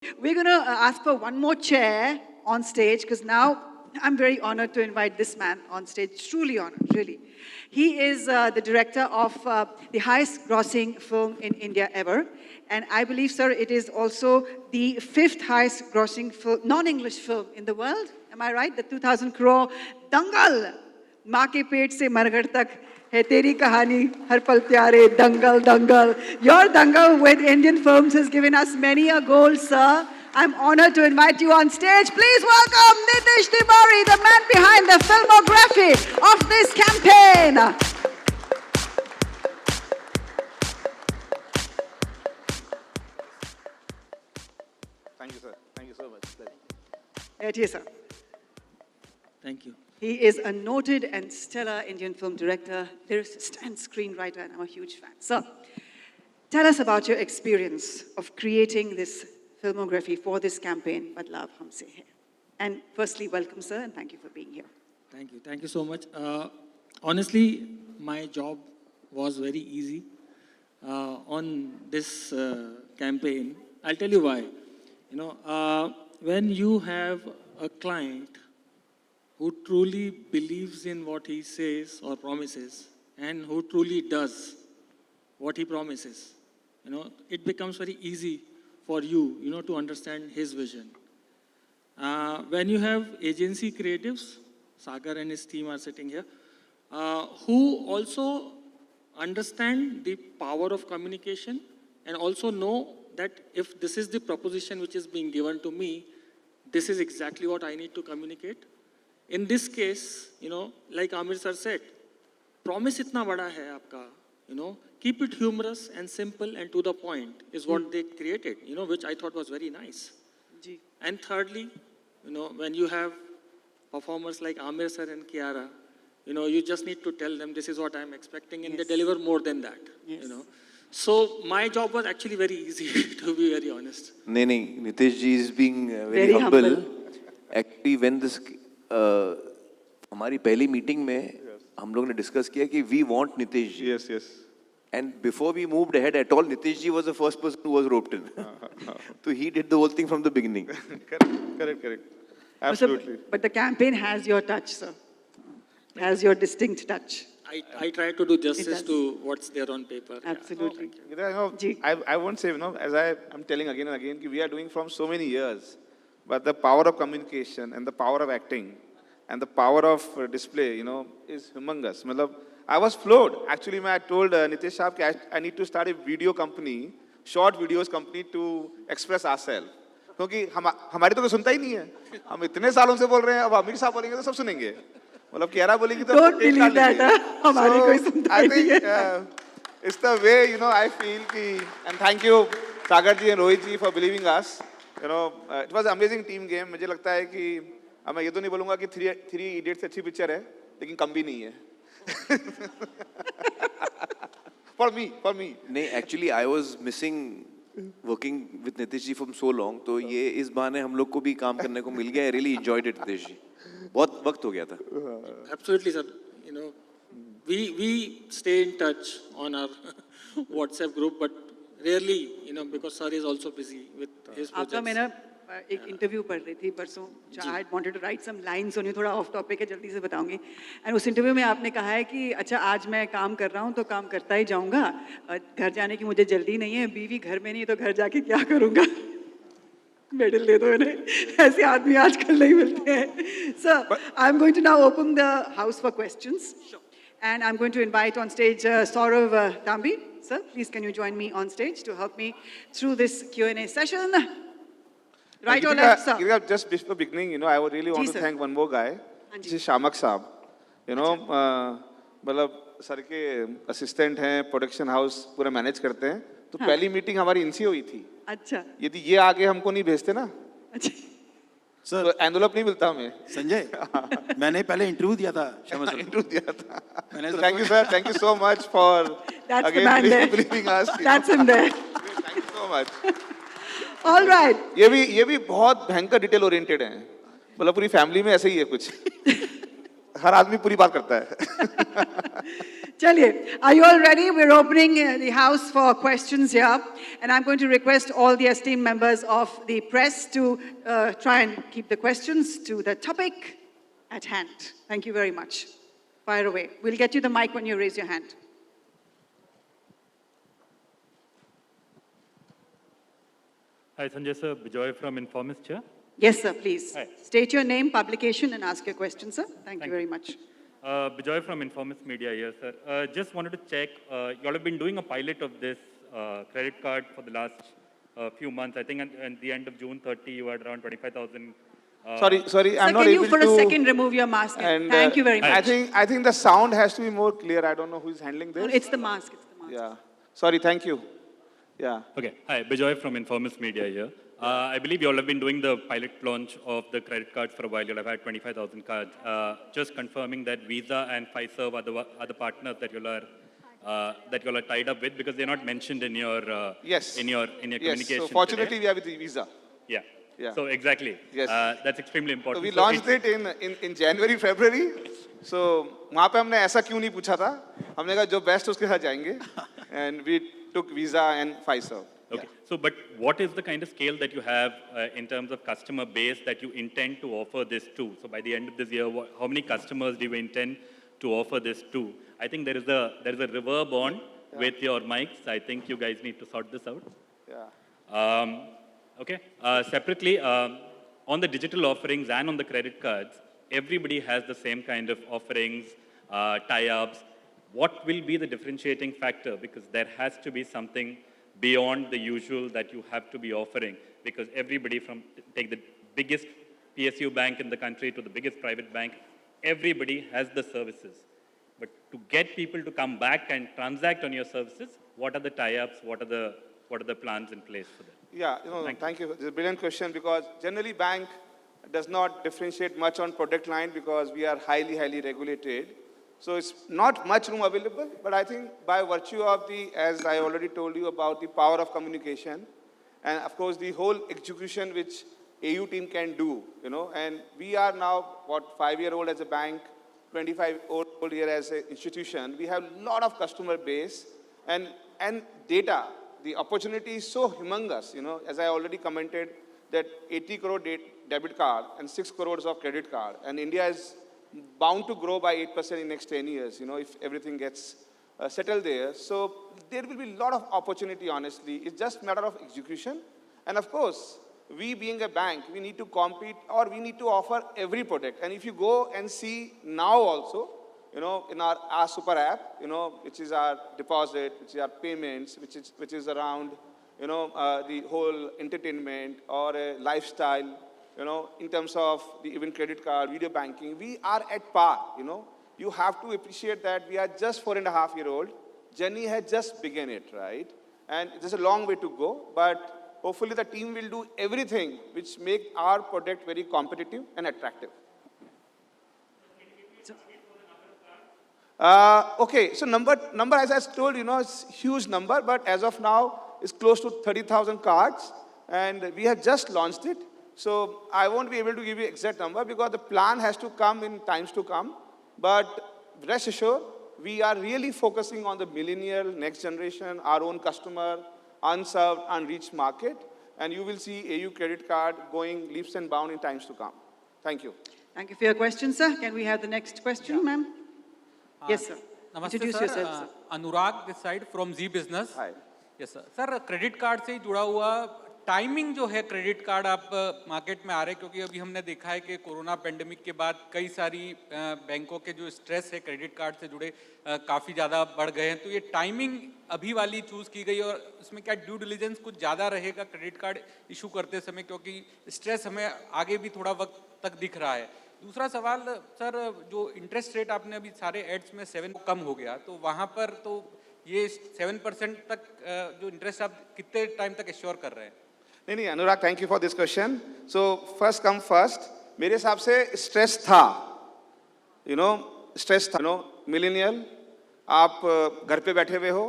We're going to ask for one more chair on stage because now I'm very honored to invite this man on stage. Truly honored, really. He is the director of the highest grossing film in India ever. And I believe, sir, it is also the 5th highest grossing film, non-English film in the world. Am I right? The 2,000 crore Dangal. माँ के पेट से मरघट तक है तेरी कहानी हर पल प्यारे दंगल दंगल. Your Dangal with Indian films has given us many a goal, sir. I'm honored to invite you on stage. Please welcome Nitish Tiwari, the man behind the filmography of this campaign. Thank you, sir. Thank you so much. Right here, sir. Thank you. He is a noted and stellar Indian film director, lyricist, and screenwriter, and I'm a huge fan. So, tell us about your experience of creating this filmography for this campaign, Badlav Humse Hai. And firstly, welcome, sir, and thank you for being here. Thank you. Thank you so much. Honestly, my job was very easy on this campaign. I'll tell you why. You know, when you have a client who truly believes in what he says or promises and who truly does what he promises, you know, it becomes very easy for you, you know, to understand his vision. When you have agency creatives, Sagar and his team are sitting here, who also understand the power of communication and also know that if this is the proposition which is being given to me, this is exactly what I need to communicate. In this case, you know, like Amir sir said, promise itna bada hai aapka, you know, keep it humorous and simple and to the point is what they created, you know, which I thought was very nice. Ji. And thirdly, you know, when you have performers like Amir sir and Kiara, you know, you just need to tell them this is what I'm expecting and Yes. they deliver more than that, Yes. you know. So my job was actually very easy, to be very honest. नहीं, Nitish ji is being Very very humble. humble. Actually, when this हमारी पहली meeting में हम लोग ने discuss किया कि we want Nitish ji. Yes, yes. And before we moved ahead at all, Nitish ji was the first person who was roped in. So he did the whole thing from the beginning. Correct. Absolutely. But the campaign has your touch, sir. Has your distinct touch. I try to do justice does. to what's there on paper. Absolutely. You know, Ji. I won't say, you know, as I'm telling again and again, we are doing from so many years, but the power of communication and the power of acting and the power of display, you know, is humongous. Matlab, I was floored. Actually, I told Nitish Saab that I need to start a video company, short videos company to express ourselves. क्योंकि हमारी तो कोई सुनता ही नहीं है. हम इतने सालों से बोल रहे हैं, अब आमिर साहब बोलेंगे तो सब सुनेंगे. मतलब कियारा बोलेगी तो Don't believe that. हमारी कोई सुनता ही नहीं है. It's the way, you know, I feel ki, and thank you Sagar ji and Rohit ji for believing us. You know, it was an amazing team game. मुझे लगता है कि अब मैं ये तो नहीं बोलूँगा कि थ्री इडियट्स अच्छी पिक्चर है, लेकिन कम भी नहीं है. For me. नहीं, actually I was missing working with Nitish ji from so long. तो ये इस बहाने हम लोग को भी काम करने को मिल गया. I really enjoyed it, Nitish ji. बहुत वक्त हो गया था. Absolutely, sir. You know, we stay in touch on our WhatsApp group, but rarely, you know, because sir is also busy with his projects. आपका मैं ना एक इंटरव्यू पढ़ रही थी परसों. I had wanted to write some lines on you. थोड़ा of topic है, जल्दी से बताऊंगी. And उस इंटरव्यू में आपने कहा है कि अच्छा आज मैं काम कर रहा हूँ तो काम करता ही जाऊंगा. घर जाने की मुझे जल्दी नहीं है. बीवी घर में नहीं है तो घर जाके क्या करूंगा. मेडल दे दो इन्हें. ऐसे आदमी आजकल नहीं मिलते हैं. So I'm going to now open the house for questions. And I'm going to invite on stage Saurav Tambi. Sir, please can you join me on stage to help me through this Q&A session? Right or left, sir? Geetika, just before beginning, you know, I would really want Ji, to sir. thank one more guy. हाँ जी. This is Shamak Saab. You know, मतलब sir के assistant हैं, production house पूरा manage करते हैं. तो पहली meeting हमारी इनसे हुई थी. अच्छा. यदि ये आगे हमको नहीं भेजते ना, अच्छा. तो एनवलप नहीं मिलता हमें. संजय, मैंने पहले इंटरव्यू दिया था श्यामा सर. इंटरव्यू दिया था. मैंने So thank you sir, thank you so much for That's the man again there. believing us. That's him there. Thank you so much. All right. ये भी बहुत भयंकर डिटेल ओरिएंटेड हैं. मतलब पूरी फैमिली में ऐसे ही है कुछ. हर आदमी पूरी बात करता है. Chaliye, are you all ready? We're opening the house for questions here. And I'm going to request all the esteemed members of the press to try and keep the questions to the topic at hand. Thank you very much. Fire away. We'll get you the mic when you raise your hand. Hi, Sanjay sir. Bijoy from Informist here. Yes, sir, please. Hi. State your name, publication, and ask your question, sir. Thank you very much. Bijoy from Informist Media here, sir. Just wanted to check, you all have been doing a pilot of this credit card for the last few months. I think at the end of June 30, you had around 25,000. Sorry, Sir, I'm not can you able for to. a second remove your mask? And, Thank you very much. I think the sound has to be more clear. I don't know who's handling this. It's the mask. It's the mask. Yeah. Sorry, thank you. Yeah. Okay. Hi, Bijoy from Informist Media here. I believe you all have been doing the pilot launch of the credit cards for a while. You all have had 25,000 cards. Just confirming that Visa and Fiserv are the partners that you all are tied up with, because they're not mentioned in your Yes. in your Yes. communication. So fortunately, today. we are with Visa. Yeah. Yeah. So exactly. Yes. That's extremely So important. we So launched it in January, February. So वहाँ पे हमने ऐसा क्यों नहीं पूछा था? हमने कहा जो best उसके साथ जाएंगे. And we took Visa and Fiserv. Okay. So, but what is the kind of scale that you have in terms of customer base that you intend to offer this to? So, by the end of this year, how many customers do you intend to offer this to? I think there is a reverb on with your mics. I think you guys need to sort this out. Yeah. Okay. Separately, on the digital offerings and on the credit cards, everybody has the same kind of offerings, tie-ups. What will be the differentiating factor? Because there has to be something beyond the usual that you have to be offering, because everybody take the biggest PSU bank in the country to the biggest private bank, everybody has the services. But to get people to come back and transact on your services, what are the tie-ups? What are the plans in place for that? Yeah, thank you. It's a brilliant question, because generally bank does not differentiate much on product line because we are highly, highly regulated. So it's not much room available, but I think by virtue of as I already told you about the power of communication, and of course the whole execution which AU team can do, and we are now, 5-year-old as a bank, 25-year-old here as an institution. We have a lot of customer base and data. The opportunity is so humongous, as I already commented, that 80 crore debit card and 6 crores of credit card, and India is bound to grow by 8% in next 10 years, if everything gets settled there. So there will be a lot of opportunity, honestly. It's just a matter of execution. And of course, we being a bank, we need to compete, or we need to offer every product. And if you go and see now also, in our super app, which is our deposit, which is our payments, which is around, the whole entertainment or lifestyle, in terms of the even credit card, video banking, we are at par, You have to appreciate that we are just 4.5-year-old. Journey has just begun it, right? And there's a long way to go, but hopefully the team will do everything which make our product very competitive and attractive. Okay, so number, as I told, it's huge number, but as of now, it's close to 30,000 cards, and we have just launched it. So I won't be able to give you exact number because the plan has to come in times to come. But rest assured, we are really focusing on the millennial, next generation, our own customer, unserved, unreached market. And you will see AU credit card going leaps and bounds in times to come. Thank you. Thank you for your question, sir. Can we have the next question, ma'am? Yes, sir. Namaste, Introduce sir. yourself, sir. Anurag this side from Z Business. Hi. Yes, sir. Sir credit card से ही जुड़ा हुआ timing जो है credit card आप market में आ रहे हैं, क्योंकि अभी हमने देखा है कि कोरोना पेंडेमिक के बाद कई सारी बैंकों के जो स्ट्रेस है क्रेडिट कार्ड से जुड़े काफ़ी ज़्यादा बढ़ गए हैं, तो ये टाइमिंग अभी वाली चूज़ की गई और इसमें क्या ड्यू डिलिजेंस कुछ ज़्यादा रहेगा क्रेडिट कार्ड इशू करते समय, क्योंकि स्ट्रेस हमें आगे भी थोड़ा वक्त तक दिख रहा है। दूसरा सवाल सर, जो इंटरेस्ट रेट आपने अभी सारे एड्स में 7 कम हो गया, तो वहाँ पर तो ये 7% तक जो इंटरेस्ट आप कितने टाइम तक एश्योर कर रहे हैं? नहीं Anurag, thank you for this question. So first come first, मेरे हिसाब से स्ट्रेस था, स्ट्रेस था, मिलेनियल, आप घर पे बैठे हुए हो,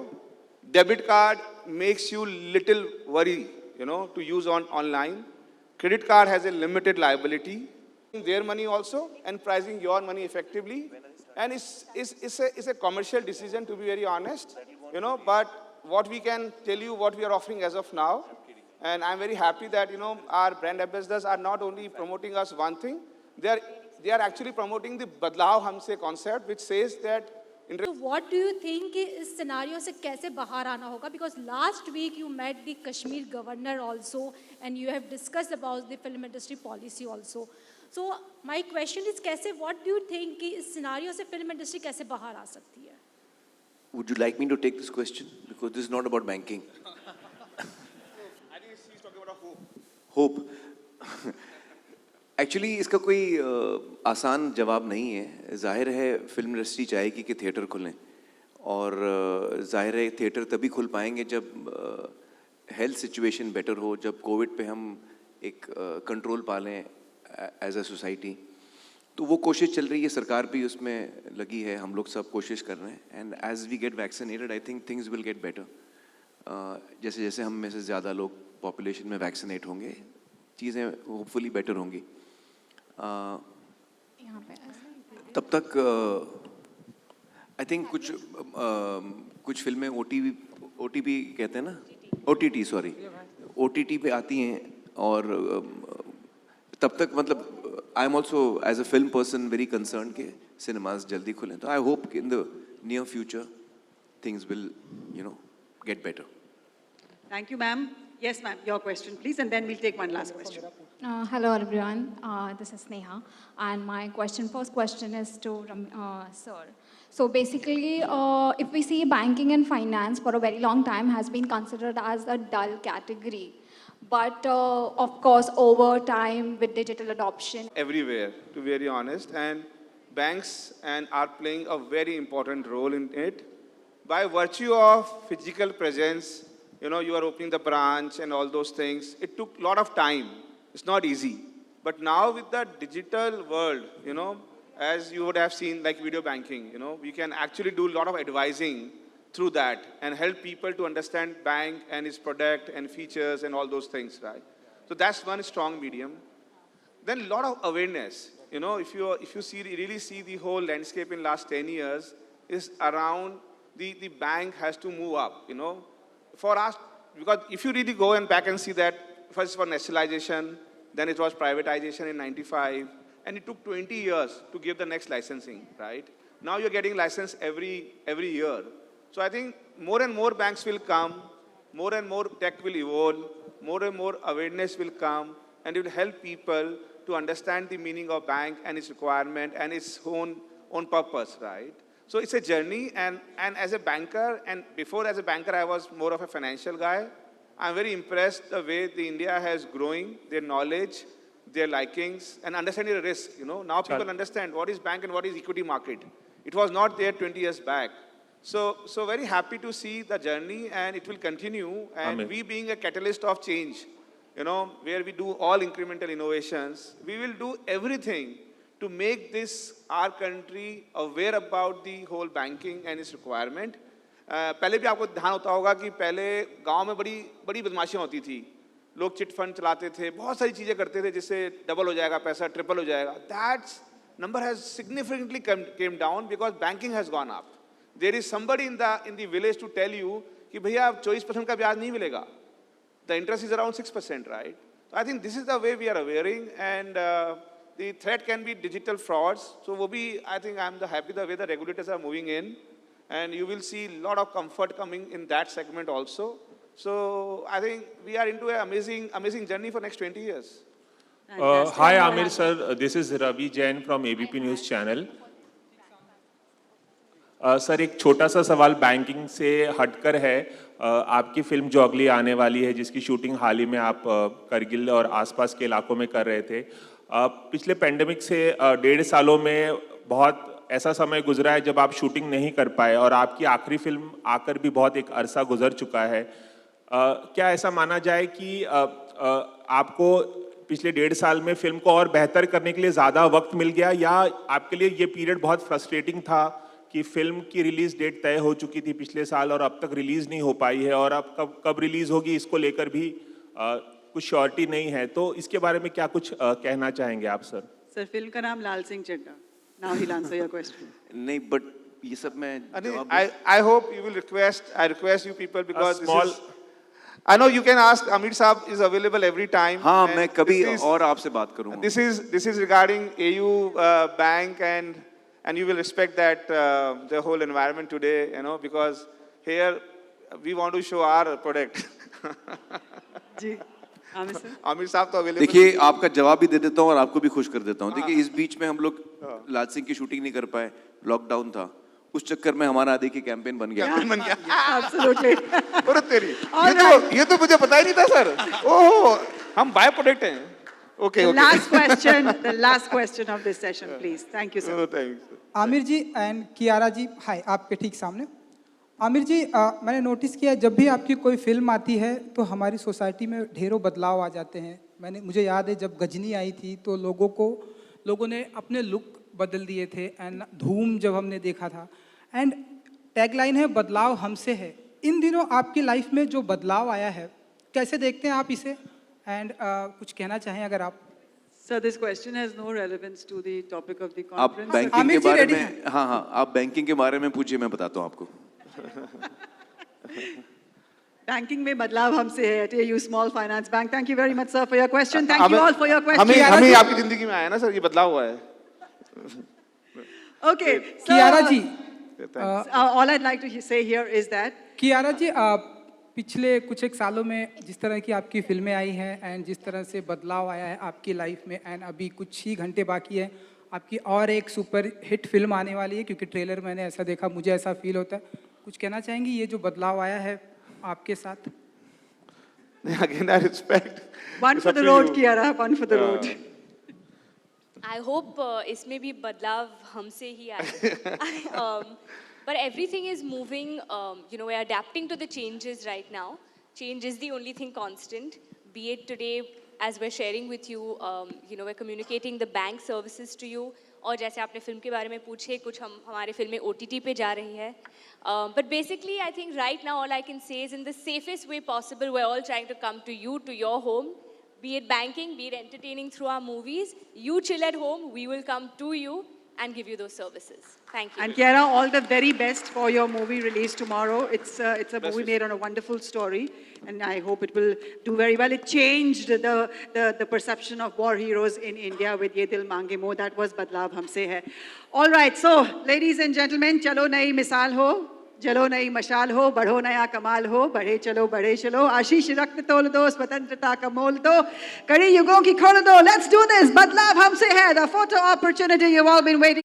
debit card makes you little worry, to use online, credit card has a limited liability, their money also and pricing your money effectively And it's a commercial decision, to be very honest, you know, but what we can tell you, what we are offering as of now, and I'm very happy that, you know, our brand ambassadors are not only promoting us one thing, they are actually promoting the Badlaav Humse concept, which says that So what do you think कि इस scenario से कैसे बाहर आना होगा? Because last week you met the Kashmir governor also and you have discussed about the film industry policy also. So my question is कैसे, what do you think कि इस सिनारियो से film industry कैसे बाहर आ सकती है? Would you like me to take this question? Because this is not about banking. I think he's talking about Hope. Actually इसका कोई आसान जवाब नहीं है. जाहिर है फिल्म इंडस्ट्री चाहेगी कि थिएटर खुलें और जाहिर है थिएटर तभी खुल पाएंगे जब हेल्थ सिचुएशन बेटर हो, जब कोविड पे हम एक कंट्रोल पा लें एज अ सोसाइटी. तो वो कोशिश चल रही है, सरकार भी उसमें लगी है, हम लोग सब कोशिश कर रहे हैं. And as we get vaccinated I think things will get better. जैसे जैसे हम में से ज़्यादा लोग पॉपुलेशन में वैक्सीनेट होंगे, चीज़ें होपफुली बेटर होंगी. तब तक आई थिंक कुछ फिल्में OTP कहते हैं ना, OTT सॉरी, OTT पे आती हैं और तब तक मतलब I am also as a film person very concern के सिनेमाज जल्दी खुलें. तो I hope in the near future things will get better. Thank you, ma'am. Yes, ma'am, your question, please, and then we'll take one last question. Hello everyone, this is Neha, and my first question is to sir. So basically, if we see banking and finance for a very long time has been considered as a dull category, but of course over time with digital adoption. everywhere, to be very honest, and banks are playing a very important role in it. By virtue of physical presence, you know, you are opening the branch and all those things. It took a lot of time. It's not easy. But now with the digital world, you know, as you would have seen, like video banking, you know, we can actually do a lot of advising through that and help people to understand bank and its product and features and all those things, right? So that's one strong medium. Then a lot of awareness. You know, if you really see the whole landscape in last 10 years is around the bank has to move up, you know. For us, because if you really go and back and see that, first for nationalization, then it was privatization in 95, and it took 20 years to give the next licensing, right? Now you're getting license every year. So I think more and more banks will come, more and more tech will evolve, more and more awareness will come, and it will help people to understand the meaning of bank and its requirement and its own purpose, right? So it's a journey, and as a banker, and before as a banker, I was more of a financial guy. I'm very impressed the way the India has growing, their knowledge, their likings, and understanding the risk. You know, now people understand what is bank and what is equity market. It was not there 20 years back. So very happy to see the journey, and it will continue. And we being a catalyst of change, you know, where we do all incremental innovations, we will do everything to make this, our country, aware about the whole banking and its requirement. पहले भी आपको ध्यान होता होगा कि पहले गांव में बड़ी बदमाशियां होती थी. लोग चिट फंड चलाते थे, बहुत सारी चीज़ें करते थे जिससे डबल हो जाएगा पैसा, ट्रिपल हो जाएगा. That number has significantly came down because banking has gone up. There is somebody in the village to tell you कि भैया 24% का ब्याज नहीं मिलेगा. The interest is around 6%, right? So I think this is the way we are awareing, and the threat can be digital frauds. So I think I'm happy the way the regulators are moving in, and you will see a lot of comfort coming in that segment also. So I think we are into an amazing journey for next 20 years. Hi Amir sir, this is Ravi Jain from ABP News Channel. Sir एक छोटा सा सवाल banking से हटकर है. आपकी film जो अगली आने वाली है जिसकी शूटिंग हाल ही में आप करगिल और आसपास के इलाकों में कर रहे थे, पिछले पेंडेमिक से 1.5 सालों में बहुत ऐसा समय गुजरा है जब आप शूटिंग नहीं कर पाए और आपकी आखिरी फिल्म आकर भी बहुत एक अरसा गुजर चुका है. क्या ऐसा माना जाए कि आपको पिछले 1.5 साल में फिल्म को और बेहतर करने के लिए ज़्यादा वक्त मिल गया, या आपके लिए ये पीरियड बहुत फ्रस्ट्रेटिंग था कि फिल्म की रिलीज डेट तय हो चुकी थी पिछले साल और अब तक रिलीज नहीं हो पाई है और अब कब रिलीज होगी इसको लेकर भी कुछ श्योरिटी नहीं है. तो इसके बारे में क्या कुछ कहना चाहेंगे आप सर? सर, फिल्म का नाम Laal Singh Chaddha. Now he'll answer your question. नहीं, बट ये सब मैं जवाब I hope you will I request you people because small- this is, I know you can ask, Amir Saab is available every time. हाँ, and मैं कभी this is- और आपसे बात करूँगा. This is regarding AU Bank and you will respect that the whole environment today, you know, because here we want to show our product. जी, Aamir sir. Amir Saab तो available. देखिए, आपका जवाब भी दे देता हूँ और आपको भी खुश कर देता हूँ. देखिए, इस बीच में हम लोग लाल सिंह की शूटिंग नहीं कर पाए, लॉकडाउन था. उस चक्कर में हमारा आदि की कैंपेन बन गया. बन गया. Absolutely. अरे तेरी, All ये तो मुझे पता ही नहीं था सर. ओह, हम बाय प्रोडक्ट हैं. Okay, The okay. last question of this session, please. Thank you, sir. Oh, thanks. Aamir ji and Kiara ji, hi, आपके ठीक सामने. आमिर जी, मैंने नोटिस किया जब भी आपकी कोई फिल्म आती है तो हमारी सोसाइटी में ढेरों बदलाव आ जाते हैं. मुझे याद है जब गजनी आई थी तो लोगों ने अपने लुक बदल दिए थे. एंड धूम जब हमने देखा था, एंड टैगलाइन है बदलाव हमसे है. इन दिनों आपकी लाइफ में जो बदलाव आया है, कैसे देखते हैं आप इसे? एंड कुछ कहना चाहें अगर आप. Sir, this question has no relevance to the topic of the आप conference. बैंकिंग आमिर के जी बारे ready में, हाँ हाँ, आप बैंकिंग के बारे में पूछिए, मैं बताता हूँ आपको. Banking में बदलाव हमसे है at AU Small Finance Bank. Thank you very much, sir, for your question. Thank you all for your हमें questions. आपकी जिंदगी में आया ना सर, ये बदलाव हुआ है. Okay, so Kiara ji, all I'd like to say here is that Kiara जी, पिछले कुछ एक सालों में जिस तरह की आपकी फिल्में आई हैं एंड जिस तरह से बदलाव आया है आपकी लाइफ में, एंड अभी कुछ ही घंटे बाकी है आपकी और एक सुपर हिट फिल्म आने वाली है, क्योंकि ट्रेलर मैंने ऐसा देखा, मुझे ऐसा फील होता है. कुछ कहना चाहेंगी ये जो बदलाव आया है आपके साथ? Again, I respect. one It's for up the to road, you. Kiara, one for the road. I hope इसमें भी बदलाव हमसे ही आए. But everything is moving, we're adapting to the changes right now. Change is the only thing constant. Be it today, as we're sharing with you, we're communicating the bank services to you. और जैसे आपने film के बारे में पूछे, कुछ हमारे फिल्में OTT पे जा रही है. But basically, I think right now all I can say is in the safest way possible, we're all trying to come to you, to your home. Be it banking, be it entertaining through our movies. You chill at home, we will come to you and give you those services. Thank you. And Kiara, all the very best for your movie release tomorrow. It's a movie made on a wonderful story, and I hope it will do very well. It changed the perception of war heroes in India with Ye Dil Mange Mo. That was Badlav Humse Hai. All right, so ladies and gentlemen, chalo nayi misal ho, जलो नई मशाल हो, बढ़ो नया कमाल हो, बढ़े चलो, आशीष रक्त तोल दो, स्वतंत्रता का मोल दो, कड़ी युगों की खोल दो. Let's do this. बदलाव हमसे है. The photo opportunity you've all been waiting